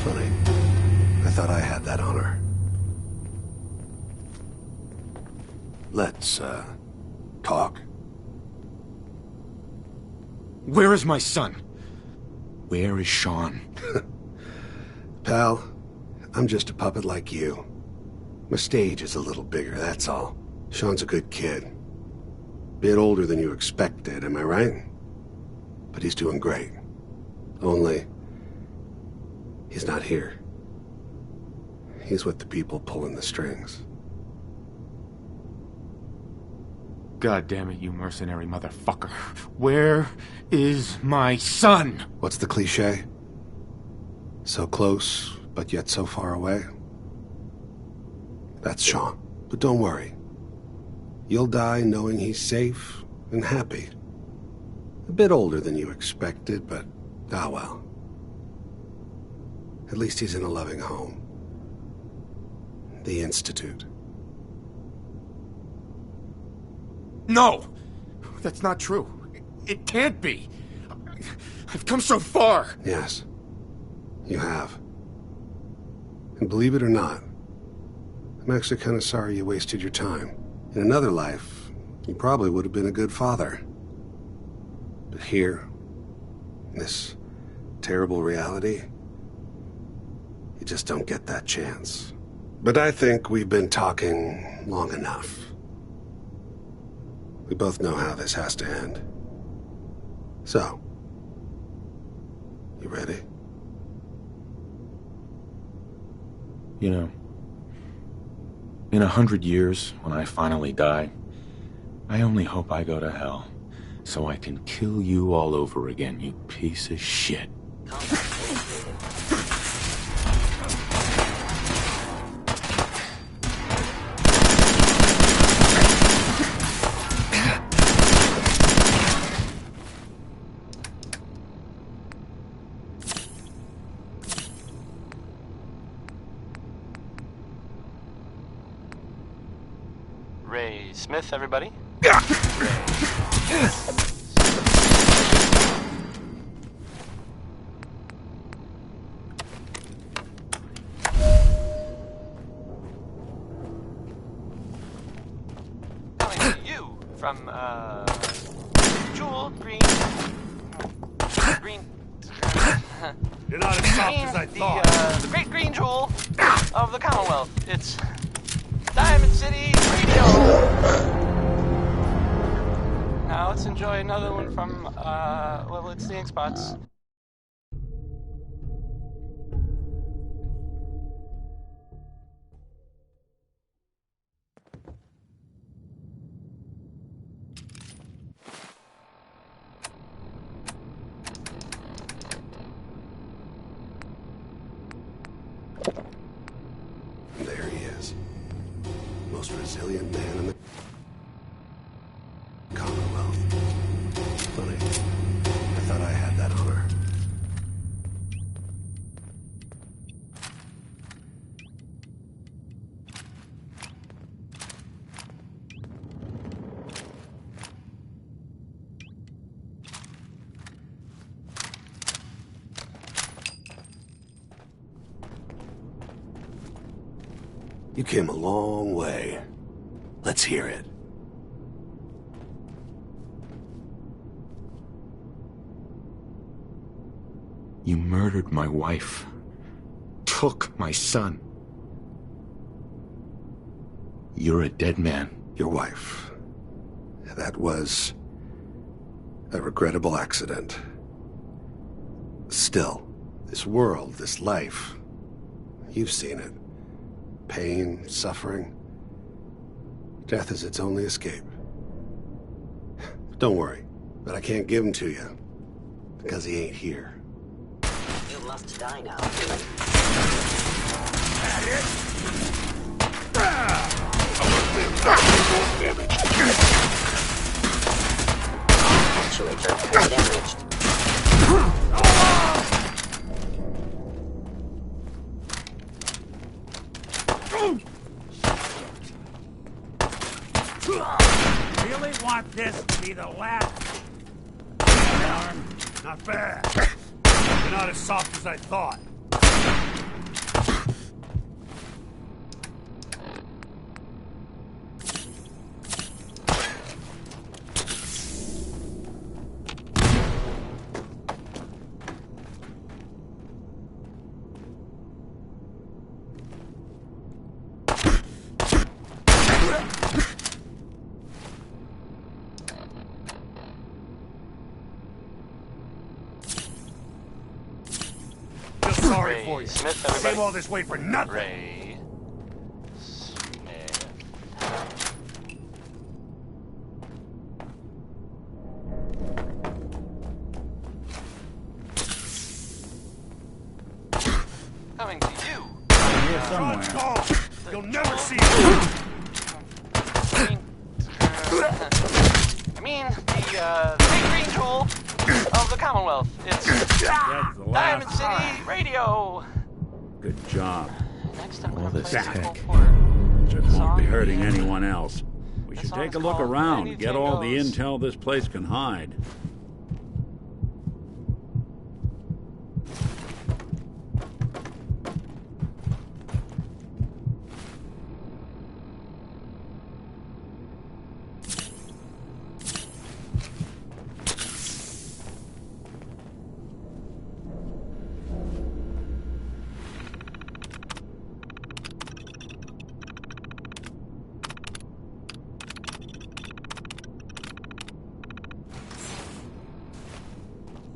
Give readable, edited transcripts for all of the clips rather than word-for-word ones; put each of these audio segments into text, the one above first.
Funny. I thought I had that honor. Let's, talk. Where is my son? Where is Sean? Pal, I'm just a puppet like you. My stage is a little bigger, that's all. Sean's a good kid. Bit older than you expected, am I right? But he's doing great. Only, he's not here. He's with the people pulling the strings. God damn it, you mercenary motherfucker. Where is my son? What's the cliche? So close, but yet so far away? That's Sean. But don't worry. You'll die knowing he's safe and happy. A bit older than you expected, but ah well. At least he's in a loving home. The Institute. No! That's not true. It can't be. I've come so far. Yes, you have. And believe it or not, I'm actually kind of sorry you wasted your time. In another life, you probably would have been a good father. But here, in this terrible reality, you just don't get that chance. But I think we've been talking long enough. We both know how this has to end. So, you ready? You know, in 100 years, when I finally die, I only hope I go to hell, so I can kill you all over again, you piece of shit. Ray Smith, everybody. Coming to you from, Jewel Green. You're not as soft as I thought. The great green jewel of the Commonwealth. It's Diamond City Radio. Now let's enjoy another one from, well, it's the Ink Spots. There he is. Most resilient man in the Commonwealth. Funny. I thought I had that honor. You came a long way. Let's hear it. You murdered my wife. Took my son. You're a dead man. Your wife. That was a regrettable accident. Still, this world, this life, you've seen it. Pain, suffering. Death is its only escape. Don't worry, but I can't give him to you, because he ain't here. You must die now. Actuator damaged. Really want this to be the last? Not bad. You're not as soft as I thought. sorry Ray for you. Smith, everybody. Save all this wait for nothing. Ray Smith. Coming to you. Here somewhere. Oh, you'll never see it. I mean, the big green tool of the Commonwealth. It's That's the Diamond last time. City Radio. Good job. Next, I'm All gonna play this a tech. vocal for Just won't be song. hurting anyone else. We should song take is a look called around, Anything get all the Goes. intel this place can hide.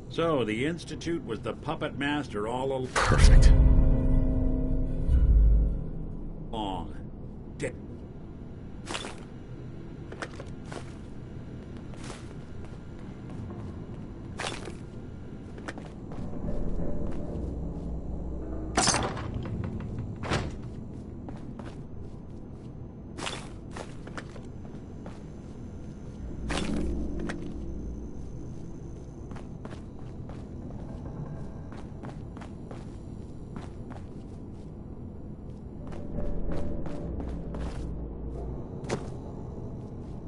So, the Institute was the puppet master all Perfect. along. Dick.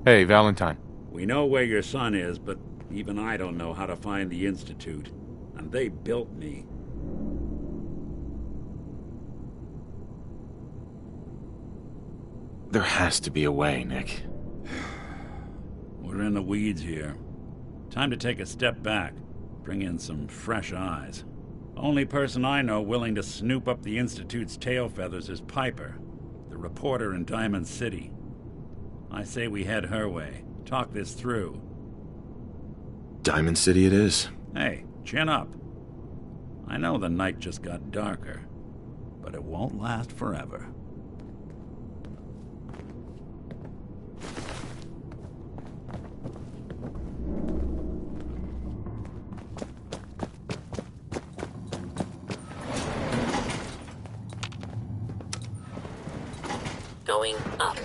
Hey, Valentine. We know where your son is, but even I don't know how to find the Institute. And they built me. There has to be a way, Nick. We're in the weeds here. Time to take a step back. Bring in some fresh eyes. Only person I know willing to snoop up the Institute's tail feathers is Piper, the reporter in Diamond City. I say we head her way. Talk this through. Diamond City it is. Hey, chin up. I know the night just got darker, but it won't last forever. Going up.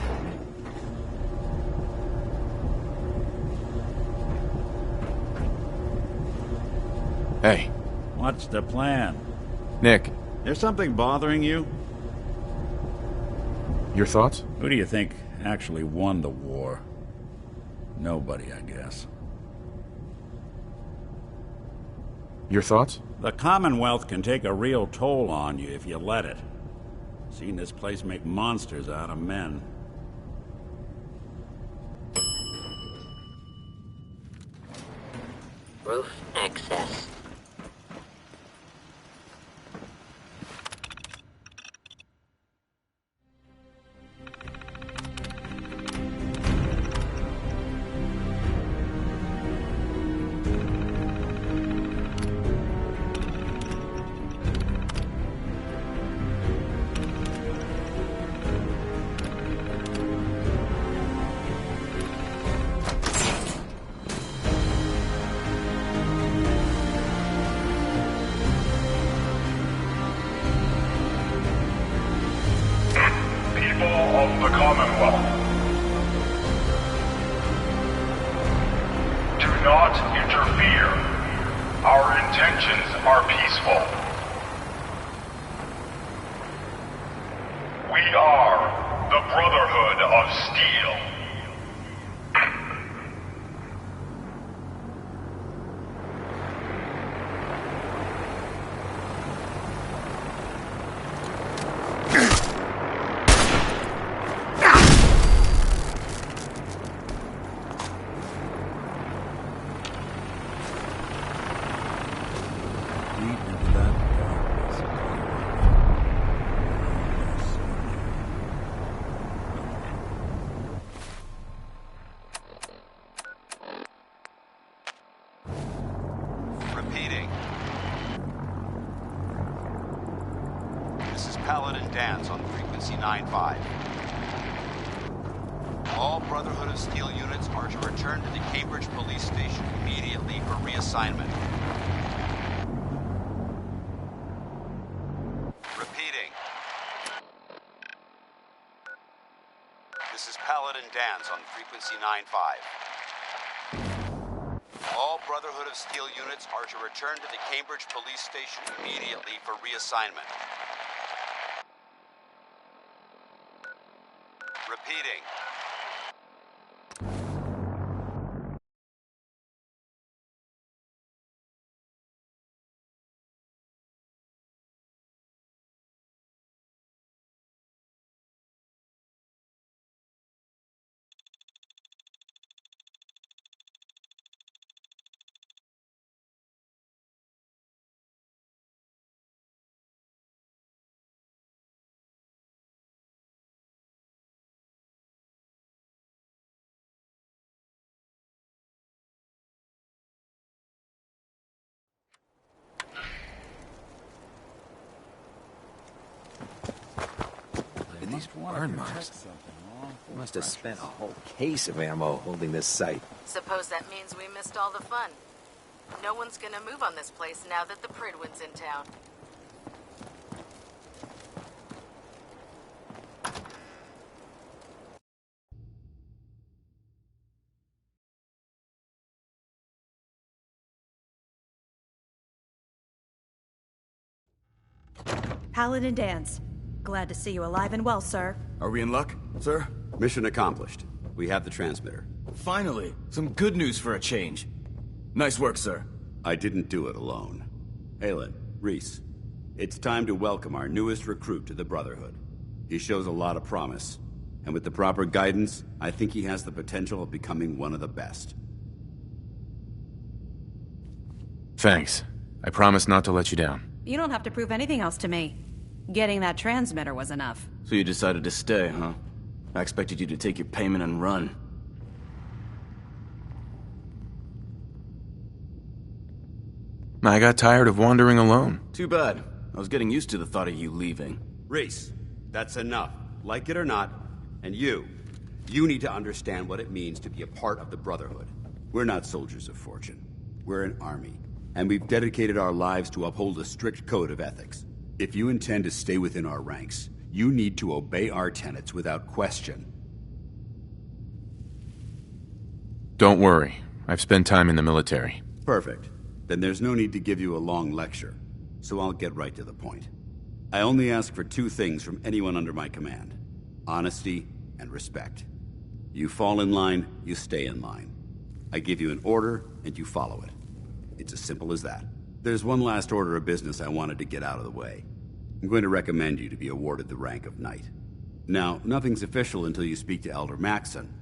Hey, What's the plan? Nick, There's something bothering you? your thoughts? Who do you think actually won the war? Nobody, I guess. Your thoughts? The Commonwealth can take a real toll on you if you let it. Seen this place make monsters out of men. Roof access. People of the Commonwealth, do not interfere. Our intentions are peaceful. We are the Brotherhood of Steel. Deep into that darkness. Paladin Dance on frequency 9-5. All Brotherhood of Steel units are to return to the Cambridge police station immediately for reassignment. Repeating. This is Paladin Dance on frequency 9-5. All Brotherhood of Steel units are to return to the Cambridge police station immediately for reassignment. Repeating. These burn marks. They must have spent a whole case of ammo holding this site. Suppose that means we missed all the fun. No one's gonna move on this place now that the Pridwin's in town. Paladin Dance. Glad to see you alive and well, sir. Are we in luck, sir? Mission accomplished. We have the transmitter. Finally, some good news for a change. Nice work, sir. I didn't do it alone. Aelin, Reese, it's time to welcome our newest recruit to the Brotherhood. He shows a lot of promise, and with the proper guidance, I think he has the potential of becoming one of the best. Thanks. I promise not to let you down. You don't have to prove anything else to me. Getting that transmitter was enough. So you decided to stay, huh? I expected you to take your payment and run. I got tired of wandering alone. Too bad. I was getting used to the thought of you leaving. Reese, that's enough. Like it or not, and you need to understand what it means to be a part of the Brotherhood. We're not soldiers of fortune. We're an army, and we've dedicated our lives to uphold a strict code of ethics. If you intend to stay within our ranks, you need to obey our tenets without question. Don't worry. I've spent time in the military. Perfect. Then there's no need to give you a long lecture, so I'll get right to the point. I only ask for two things from anyone under my command: honesty and respect. You fall in line, you stay in line. I give you an order, and you follow it. It's as simple as that. There's one last order of business I wanted to get out of the way. I'm going to recommend you to be awarded the rank of Knight. Now, nothing's official until you speak to Elder Maxson,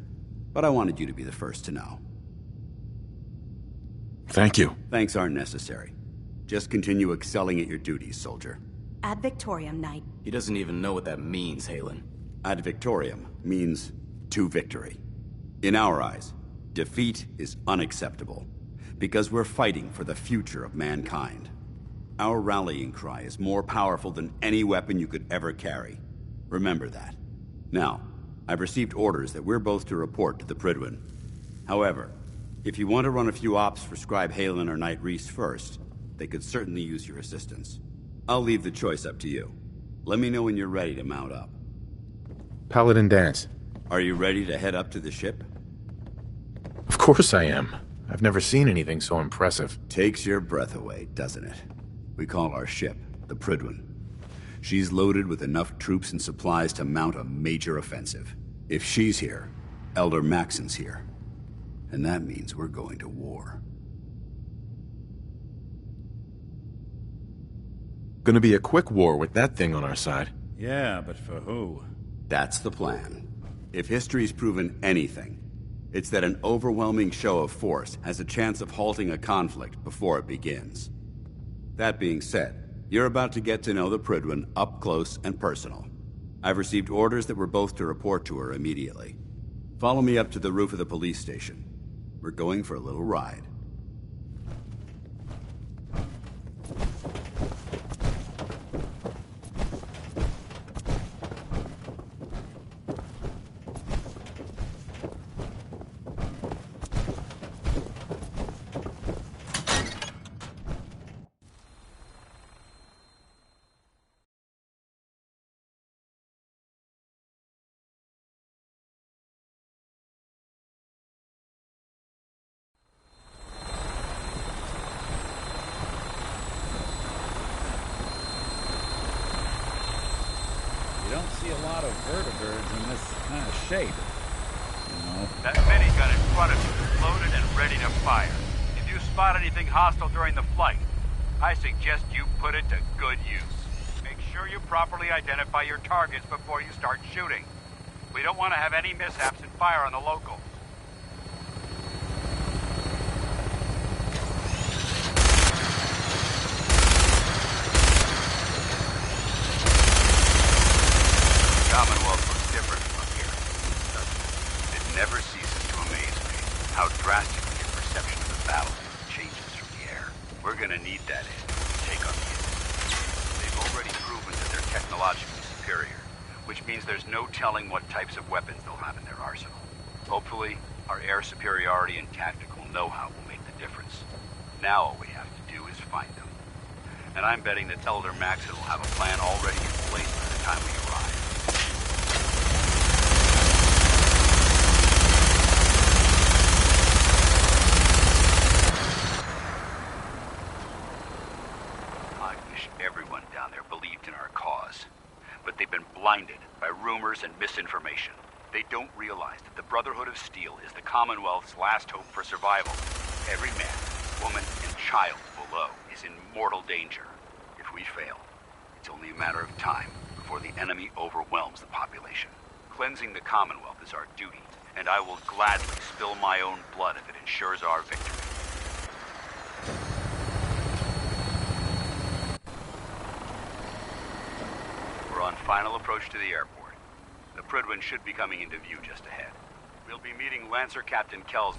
but I wanted you to be the first to know. Thank you. Thanks aren't necessary. Just continue excelling at your duties, soldier. Ad Victoriam, Knight. He doesn't even know what that means, Halen. Ad Victoriam means to victory. In our eyes, defeat is unacceptable, because we're fighting for the future of mankind. Our rallying cry is more powerful than any weapon you could ever carry. Remember that. Now, I've received orders that we're both to report to the Pridwin. However, if you want to run a few ops for Scribe Halen or Knight Reese first, they could certainly use your assistance. I'll leave the choice up to you. Let me know when you're ready to mount up. Paladin Dance. Are you ready to head up to the ship? Of course I am. I've never seen anything so impressive. Takes your breath away, doesn't it? We call our ship the Pridwin. She's loaded with enough troops and supplies to mount a major offensive. If she's here, Elder Maxson's here. And that means we're going to war. Gonna be a quick war with that thing on our side. Yeah, but for who? That's the plan. If history's proven anything, it's that an overwhelming show of force has a chance of halting a conflict before it begins. That being said, you're about to get to know the Pridwin up close and personal. I've received orders that we're both to report to her immediately. Follow me up to the roof of the police station. We're going for a little ride. don't see a lot of vertibirds in this kind of shape. You know? That minigun in front of you is loaded and ready to fire. If you spot anything hostile during the flight, I suggest you put it to good use. Make sure you properly identify your targets before you start shooting. We don't want to have any mishaps and fire on the locals. Commonwealth looks different from up here. It never ceases to amaze me how drastically your perception of the battlefield changes from the air. We're gonna need that in to take on the enemy. They've already proven that they're technologically superior, which means there's no telling what types of weapons they'll have in their arsenal. Hopefully, our air superiority and tactical know-how will make the difference. Now all we have to do is find them. And I'm betting that Elder Maxon will have a plan already in place by the time we arrive. Everyone down there believed in our cause, but they've been blinded by rumors and misinformation. They don't realize that the Brotherhood of Steel is the Commonwealth's last hope for survival. Every man, woman, and child below is in mortal danger. If we fail, it's only a matter of time before the enemy overwhelms the population. Cleansing the Commonwealth is our duty, and I will gladly spill my own blood if it ensures our victory. On final approach to the airport. The Prydwen should be coming into view just ahead. We'll be meeting Lancer Captain Kells.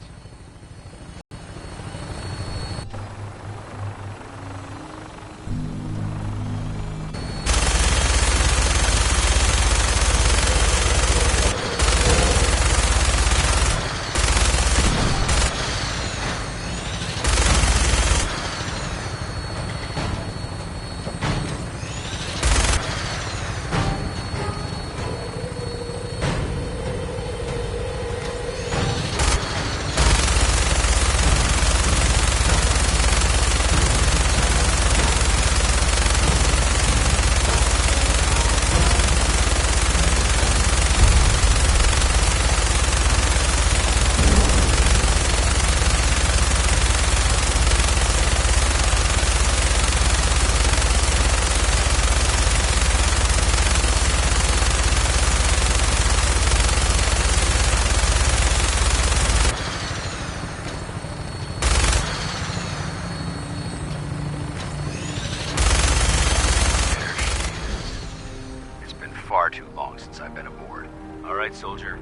Far too long since I've been aboard. All right, soldier.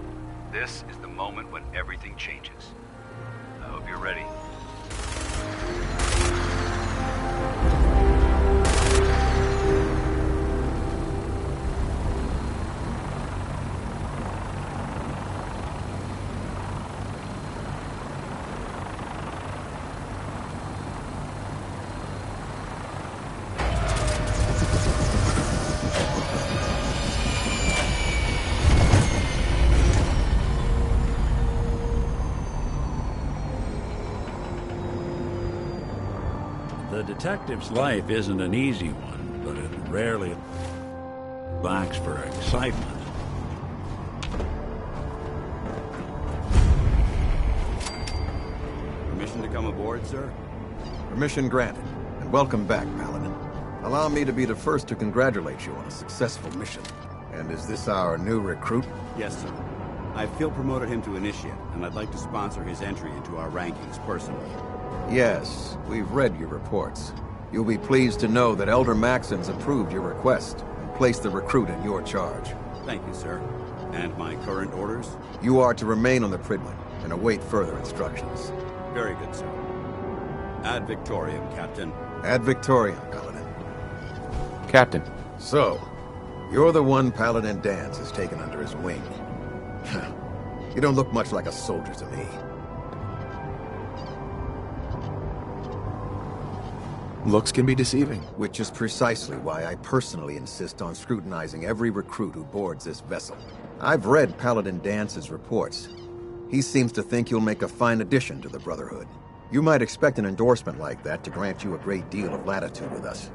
This is the moment when everything changes. I hope you're ready. The detective's life isn't an easy one, but it rarely lacks for excitement. Permission to come aboard, sir? Permission granted, and welcome back, Paladin. Allow me to be the first to congratulate you on a successful mission. And is this our new recruit? Yes, sir. I feel promoted him to initiate, and I'd like to sponsor his entry into our rankings personally. Yes, we've read your reports. You'll be pleased to know that Elder Maxon's approved your request and placed the recruit in your charge. Thank you, sir. And my current orders? You are to remain on the Prydwen and await further instructions. Very good, sir. Ad Victoriam, Captain. Ad Victoriam, Paladin. Captain. So, you're the one Paladin Danse has taken under his wing. You don't look much like a soldier to me. Looks can be deceiving. Which is precisely why I personally insist on scrutinizing every recruit who boards this vessel. I've read Paladin Dance's reports. He seems to think you'll make a fine addition to the Brotherhood. You might expect an endorsement like that to grant you a great deal of latitude with us.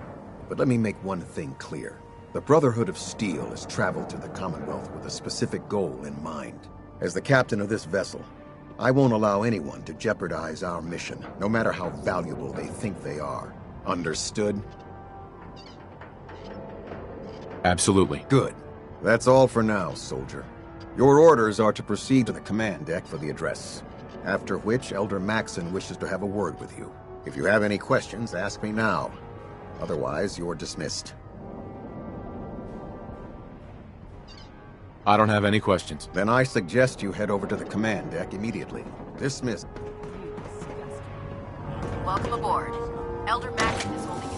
But let me make one thing clear. The Brotherhood of Steel has traveled to the Commonwealth with a specific goal in mind. As the captain of this vessel, I won't allow anyone to jeopardize our mission, no matter how valuable they think they are. Understood? Absolutely. Good. That's all for now, soldier. Your orders are to proceed to the command deck for the address, after which Elder Maxson wishes to have a word with you. If you have any questions, ask me now. Otherwise, you're dismissed. I don't have any questions. Then I suggest you head over to the command deck immediately. Dismissed. Welcome aboard. Elder Maxson is holding you.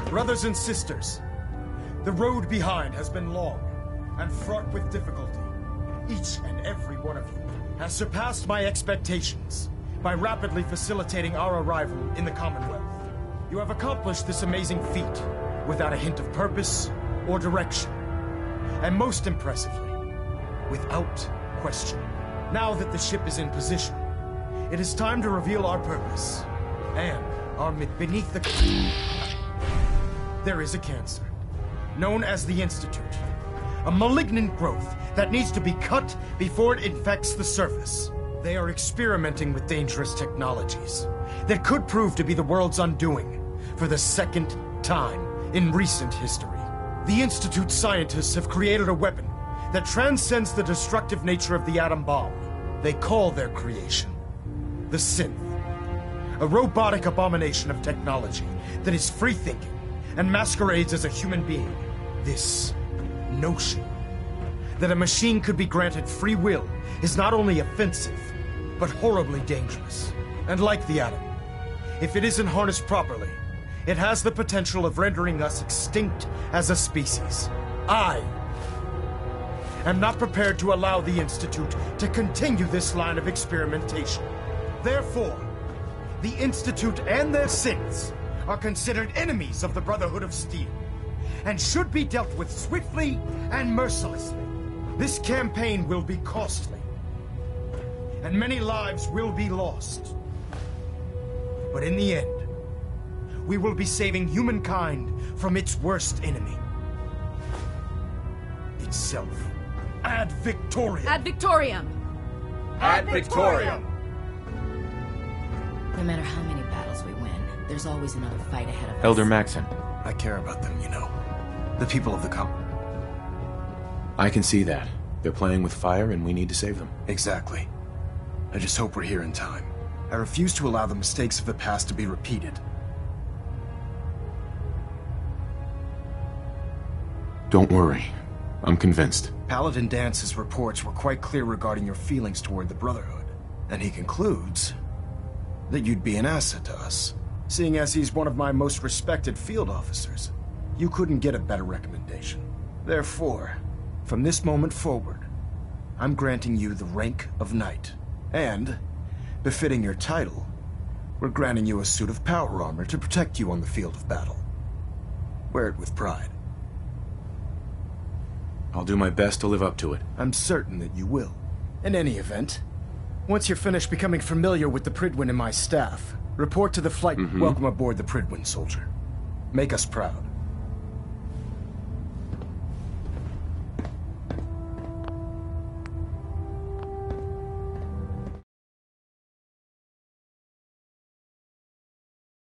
Brothers and sisters, the road behind has been long and fraught with difficulty. Each and every one of you has surpassed my expectations by rapidly facilitating our arrival in the Commonwealth. You have accomplished this amazing feat without a hint of purpose or direction. And most impressively, without question. Now that the ship is in position, it is time to reveal our purpose and our beneath the... There is a cancer, known as the Institute. A malignant growth that needs to be cut before it infects the surface. They are experimenting with dangerous technologies that could prove to be the world's undoing for the second time in recent history. The Institute scientists have created a weapon that transcends the destructive nature of the atom bomb. They call their creation the Synth. A robotic abomination of technology that is free-thinking and masquerades as a human being. This notion that a machine could be granted free will is not only offensive, but horribly dangerous. And like the atom, if it isn't harnessed properly, it has the potential of rendering us extinct as a species. I am not prepared to allow the Institute to continue this line of experimentation. Therefore, the Institute and their synths are considered enemies of the Brotherhood of Steel, and should be dealt with swiftly and mercilessly. This campaign will be costly, and many lives will be lost. But in the end, we will be saving humankind from its worst enemy. Itself. Ad Victoriam! Ad Victoriam! Ad Victoriam! No matter how many battles we win, there's always another fight ahead of us. Elder Maxson. I care about them, you know. The people of the Common. I can see that. They're playing with fire and we need to save them. Exactly. I just hope we're here in time. I refuse to allow the mistakes of the past to be repeated. Don't worry. I'm convinced. Paladin Dance's reports were quite clear regarding your feelings toward the Brotherhood. And he concludes that you'd be an asset to us. Seeing as he's one of my most respected field officers, you couldn't get a better recommendation. Therefore, from this moment forward, I'm granting you the rank of Knight. And, befitting your title, we're granting you a suit of power armor to protect you on the field of battle. Wear it with pride. I'll do my best to live up to it. I'm certain that you will. In any event, once you're finished becoming familiar with the Prydwen and my staff, report to the flight. Welcome aboard the Prydwen, soldier. Make us proud.